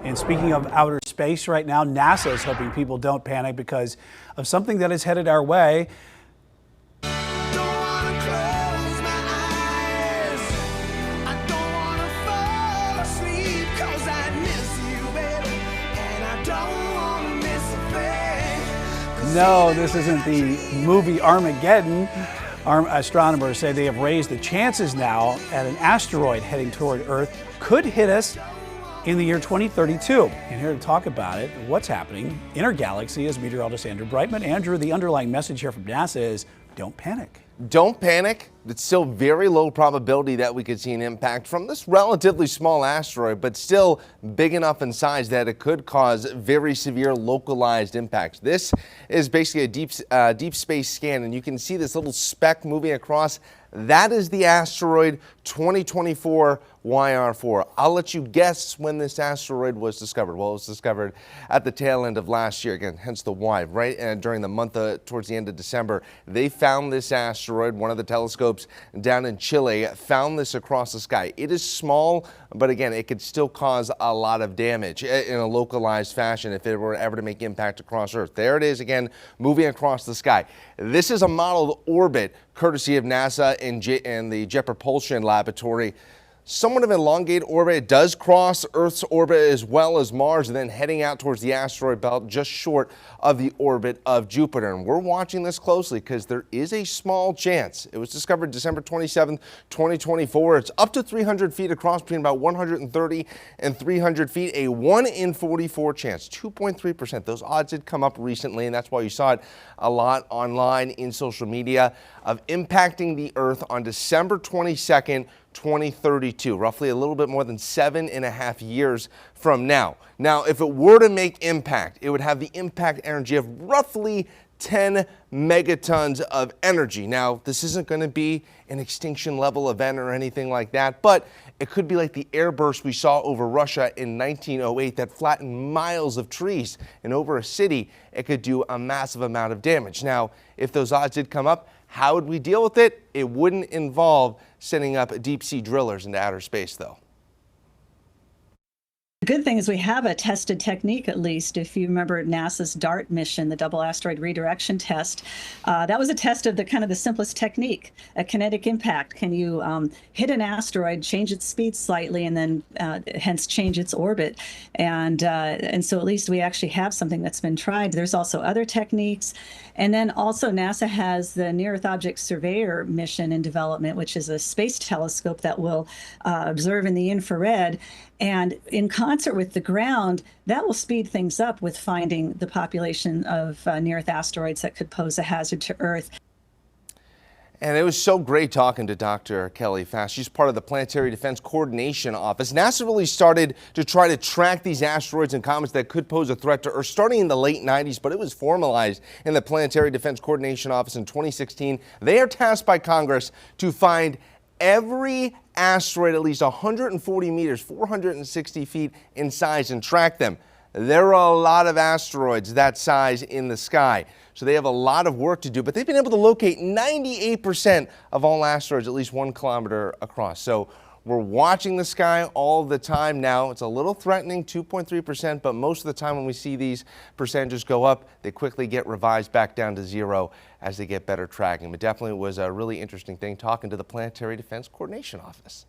And speaking of outer space right now, NASA is hoping people don't panic because of something that is headed our way. No, this isn't the movie Armageddon. Astronomers say they have raised the chances now at an asteroid heading toward Earth could hit us in the year 2032. And here to talk about it, what's happening in our galaxy, is meteorologist Andrew Brightman. Andrew, the underlying message here from NASA is don't panic. Don't panic. It's still very low probability that we could see an impact from this relatively small asteroid, but still big enough in size that it could cause very severe localized impacts. This is basically a deep space scan, and you can see this little speck moving across. That is the asteroid 2024 YR4. I'll let you guess when this asteroid was discovered. Well, it was discovered at the tail end of last year, again, hence the Y, right? And during the month towards the end of December, they found this asteroid. One of the telescopes down in Chile found this across the sky. It is small, but again, it could still cause a lot of damage in a localized fashion if it were ever to make impact across Earth. There it is again, moving across the sky. This is a modeled orbit courtesy of NASA and the Jet Propulsion Laboratory. Somewhat of an elongated orbit. It does cross Earth's orbit as well as Mars, and then heading out towards the asteroid belt just short of the orbit of Jupiter. And we're watching this closely because there is a small chance. It was discovered December 27th, 2024. It's up to 300 feet across, between about 130 and 300 feet. A 1 in 44 chance, 2.3%. Those odds did come up recently, and that's why you saw it a lot online in social media, of impacting the Earth on December 22nd, 2032, roughly a little bit more than 7.5 years from now. Now, if it were to make impact, it would have the impact energy of roughly 10 megatons of energy. Now, this isn't going to be an extinction level event or anything like that, but it could be like the airburst we saw over Russia in 1908 that flattened miles of trees, and over a city, it could do a massive amount of damage. Now, if those odds did come up, how would we deal with it? It wouldn't involve sending up deep sea drillers into outer space, though. The good thing is we have a tested technique, at least. If you remember NASA's DART mission, the double asteroid redirection test, that was a test of the simplest technique, a kinetic impact. Can you hit an asteroid, change its speed slightly, and then hence change its orbit? And so at least we actually have something that's been tried. There's also other techniques. And then also NASA has the Near Earth Object Surveyor mission in development, which is a space telescope that will observe in the infrared. And in concert with the ground, that will speed things up with finding the population of near-Earth asteroids that could pose a hazard to Earth. And it was so great talking to Dr. Kelly Fast. She's part of the Planetary Defense Coordination Office. NASA really started to try to track these asteroids and comets that could pose a threat to Earth starting in the late 90s, but it was formalized in the Planetary Defense Coordination Office in 2016. They are tasked by Congress to find every asteroid at least 140 meters, 460 feet in size, and track them. There are a lot of asteroids that size in the sky, so they have a lot of work to do, but they've been able to locate 98% of all asteroids at least 1 kilometer across. So we're watching the sky all the time now. It's a little threatening, 2.3%, but most of the time when we see these percentages go up, they quickly get revised back down to 0 as they get better tracking. But definitely was a really interesting thing talking to the Planetary Defense Coordination Office.